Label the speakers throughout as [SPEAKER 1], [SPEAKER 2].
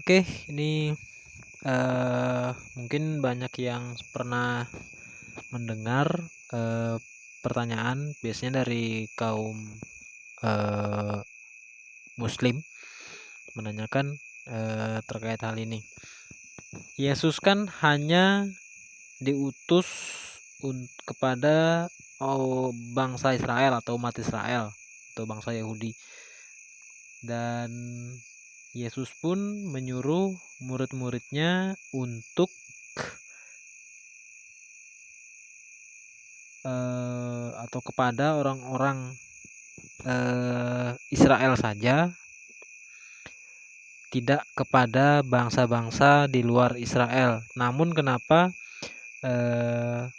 [SPEAKER 1] Oke, ini mungkin banyak yang pernah mendengar pertanyaan biasanya dari kaum eh, Muslim menanyakan terkait hal ini. Yesus kan hanya diutus kepada bangsa Israel atau umat Israel atau bangsa Yahudi, dan Yesus pun menyuruh murid-muridnya untuk atau kepada orang-orang Israel saja, tidak kepada bangsa-bangsa di luar Israel. Namun kenapa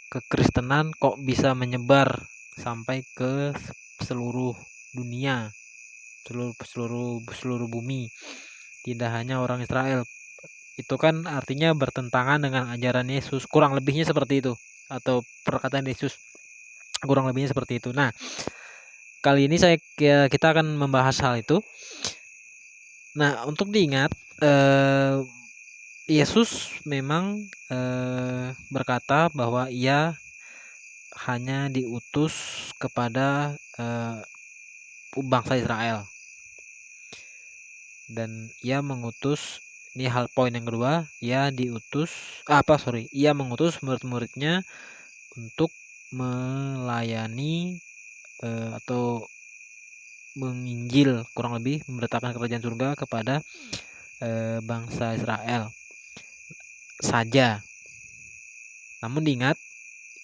[SPEAKER 1] kekristenan kok bisa menyebar sampai ke seluruh dunia, seluruh bumi, tidak hanya orang Israel? Itu kan artinya bertentangan dengan ajaran Yesus, kurang lebihnya seperti itu, atau perkataan Yesus kurang lebihnya seperti itu. Nah, kali ini kita akan membahas hal itu. Nah, untuk diingat, Yesus memang berkata bahwa ia hanya diutus kepada bangsa Israel, dan ia mengutus, ini hal poin yang kedua, ia mengutus murid-muridnya untuk melayani atau menginjil, kurang lebih memberitakan kerajaan surga kepada bangsa Israel saja. Namun diingat,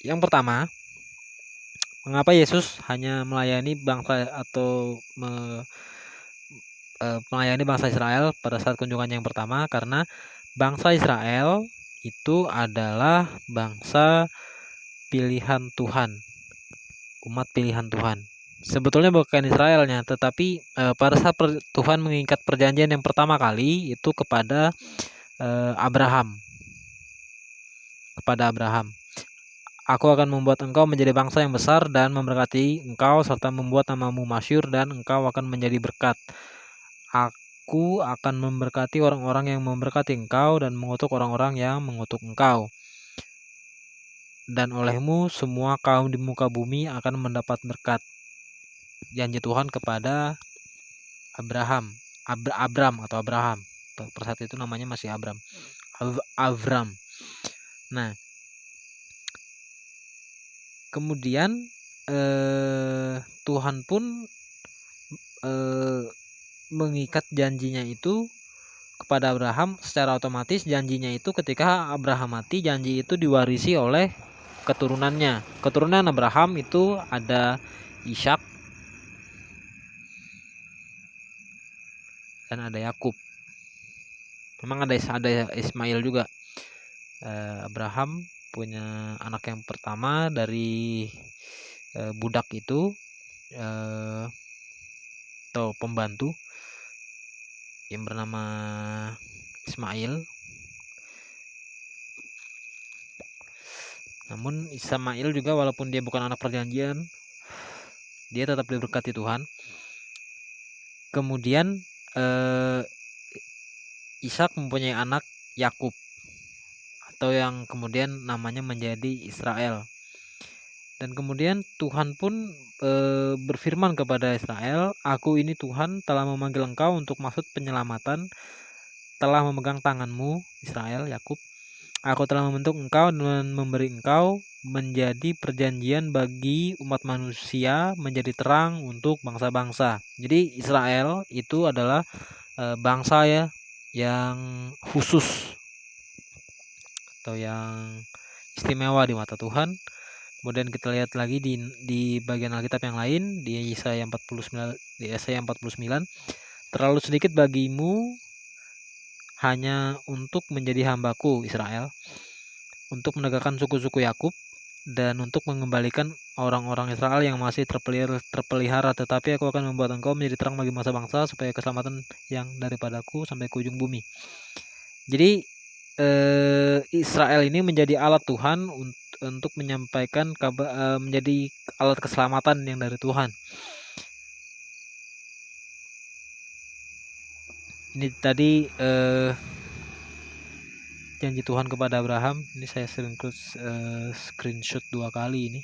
[SPEAKER 1] yang pertama, mengapa Yesus hanya melayani bangsa atau melayani bangsa Israel pada saat kunjungannya yang pertama? Karena bangsa Israel itu adalah bangsa pilihan Tuhan, umat pilihan Tuhan. Sebetulnya bukan Israelnya, tetapi pada saat Tuhan mengikat perjanjian yang pertama kali itu kepada Abraham. Aku akan membuat engkau menjadi bangsa yang besar dan memberkati engkau serta membuat namamu masyhur dan engkau akan menjadi berkat. Aku akan memberkati orang-orang yang memberkati engkau dan mengutuk orang-orang yang mengutuk engkau. Dan olehmu semua kaum di muka bumi akan mendapat berkat. Janji Tuhan kepada Abraham. Per saat itu namanya masih Avram. Nah, kemudian Tuhan pun mengikat janjinya itu kepada Abraham. Secara otomatis janjinya itu ketika Abraham mati, janji itu diwarisi oleh keturunannya. Keturunan Abraham itu ada Ishak dan ada Yakub. Memang ada Ismail juga. Abraham punya anak yang pertama dari budak itu, atau pembantu, yang bernama Ismail. Namun Ismail juga, walaupun dia bukan anak perjanjian, dia tetap diberkati Tuhan. Kemudian Ishak mempunyai anak Yakub, atau yang kemudian namanya menjadi Israel. Dan kemudian Tuhan pun berfirman kepada Israel, "Aku ini Tuhan telah memanggil engkau untuk maksud penyelamatan, telah memegang tanganmu Israel, Yakub. Aku telah membentuk engkau dan memberi engkau menjadi perjanjian bagi umat manusia, menjadi terang untuk bangsa-bangsa." Jadi Israel itu adalah bangsa ya yang khusus atau yang istimewa di mata Tuhan. Kemudian kita lihat lagi di bagian Alkitab yang lain, di Yesaya 49, terlalu sedikit bagimu hanya untuk menjadi hambaku Israel, untuk menegakkan suku-suku Yakub, dan untuk mengembalikan orang-orang Israel yang masih terpelihara. Tetapi aku akan membuat engkau menjadi terang bagi bangsa-bangsa, supaya keselamatan yang daripadaku sampai ke ujung bumi. Jadi Israel ini menjadi alat Tuhan untuk menyampaikan kabar, menjadi alat keselamatan yang dari Tuhan. Ini tadi janji Tuhan kepada Abraham. Ini saya screenshot 2 kali ini.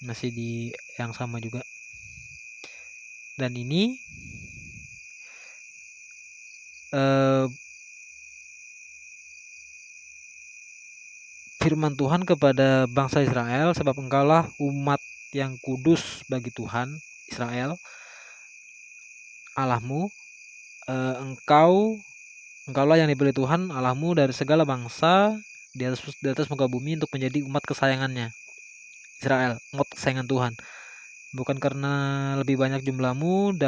[SPEAKER 1] Masih di yang sama juga. Dan ini firman Tuhan kepada bangsa Israel, sebab engkaulah umat yang kudus bagi Tuhan Israel Allahmu. Engkaulah yang dipilih Tuhan Allahmu dari segala bangsa di atas muka bumi untuk menjadi umat kesayangannya Israel, umat kesayangan Tuhan. Bukan karena lebih banyak jumlahmu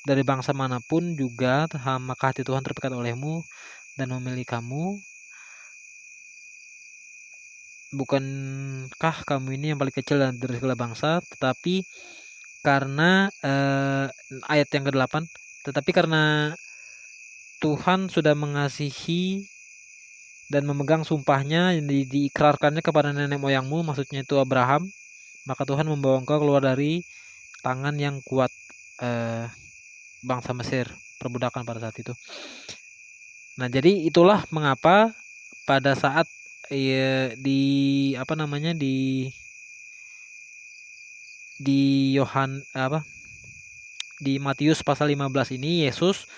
[SPEAKER 1] dari bangsa manapun juga, maka hati Tuhan terpikat olehmu dan memilih kamu. Bukankah kamu ini yang paling kecil dari segala bangsa, tetapi karena ayat yang ke-8, tetapi karena Tuhan sudah mengasihi dan memegang sumpahnya yang diikrarkannya kepada nenek moyangmu, maksudnya itu Abraham, maka Tuhan membawa engkau keluar dari tangan yang kuat bangsa Mesir, perbudakan pada saat itu. Nah, jadi itulah mengapa pada saat di Matius pasal 15 ini Yesus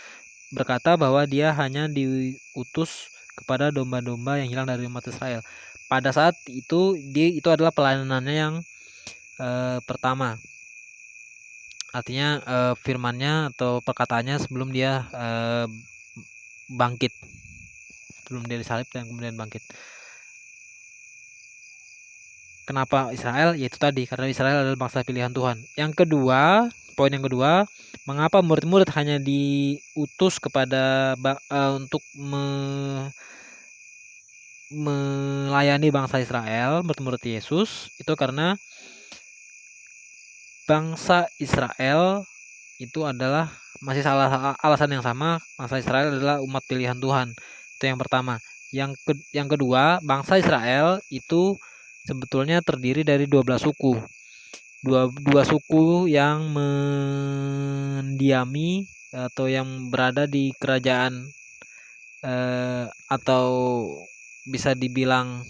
[SPEAKER 1] berkata bahwa dia hanya diutus kepada domba-domba yang hilang dari umat Israel. Pada saat itu itu adalah pelayanannya yang pertama. Artinya firman-Nya atau perkataannya sebelum dia bangkit. Sebelum dia disalib dan kemudian bangkit. Kenapa Israel? Yaitu tadi, karena Israel adalah bangsa pilihan Tuhan. Yang kedua, poin yang kedua, mengapa murid-murid hanya diutus kepada untuk melayani bangsa Israel, murid-murid Yesus, itu karena bangsa Israel itu adalah masih alasan yang sama, bangsa Israel adalah umat pilihan Tuhan. Itu yang pertama. Yang kedua, bangsa Israel itu sebetulnya terdiri dari 12 suku. Dua suku yang mendiami atau yang berada di kerajaan atau bisa dibilang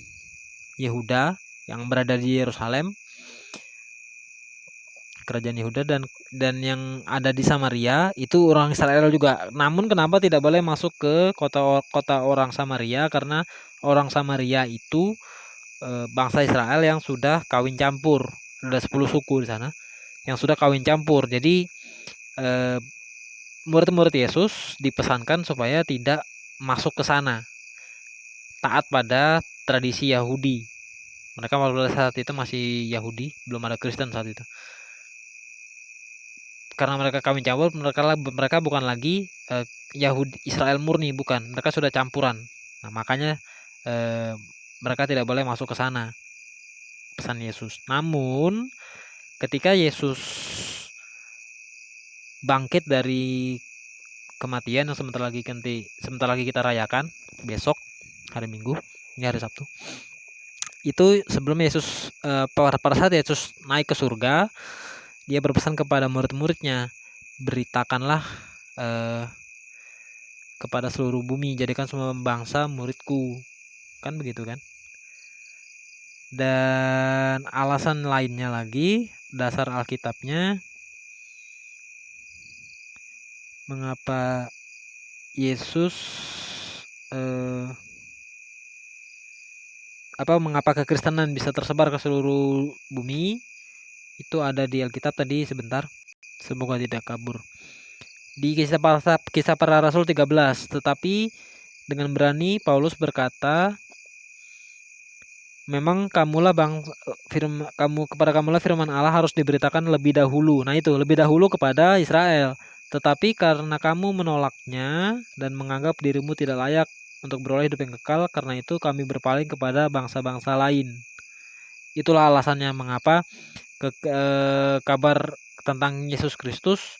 [SPEAKER 1] Yehuda yang berada di Yerusalem, kerajaan Yehuda, dan yang ada di Samaria itu orang Israel juga. Namun kenapa tidak boleh masuk ke kota orang Samaria? Karena orang Samaria itu bangsa Israel yang sudah kawin campur. Ada 10 suku di sana yang sudah kawin campur. Jadi murid-murid Yesus dipesankan supaya tidak masuk ke sana. Taat pada tradisi Yahudi. Mereka pada saat itu masih Yahudi, belum ada Kristen saat itu. Karena mereka kawin campur, mereka bukan lagi Yahudi Israel murni, bukan. Mereka sudah campuran. Nah, makanya mereka tidak boleh masuk ke sana. Pesan Yesus. Namun ketika Yesus bangkit dari kematian yang sebentar lagi kita rayakan besok hari Minggu, ini hari Sabtu. Itu sebelum Yesus pada saat Yesus naik ke surga, dia berpesan kepada murid-muridnya, beritakanlah kepada seluruh bumi, jadikan semua bangsa muridku. Kan begitu kan? Dan alasan lainnya lagi, dasar Alkitabnya, mengapa Yesus mengapa kekristenan bisa tersebar ke seluruh bumi, itu ada di Alkitab tadi sebentar. Semoga tidak kabur. Di Kisah Para Rasul 13, tetapi dengan berani Paulus berkata, memang kamulah kepada kamulah firman Allah harus diberitakan lebih dahulu. Nah, itu lebih dahulu kepada Israel. Tetapi karena kamu menolaknya dan menganggap dirimu tidak layak untuk beroleh hidup yang kekal, karena itu kami berpaling kepada bangsa-bangsa lain. Itulah alasannya mengapa kabar tentang Yesus Kristus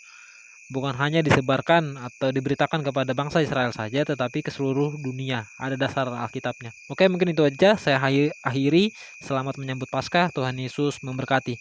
[SPEAKER 1] bukan hanya disebarkan atau diberitakan kepada bangsa Israel saja, tetapi ke seluruh dunia. Ada dasar Alkitabnya. Oke, mungkin itu aja. Saya akhiri. Selamat menyambut Paskah. Tuhan Yesus memberkati.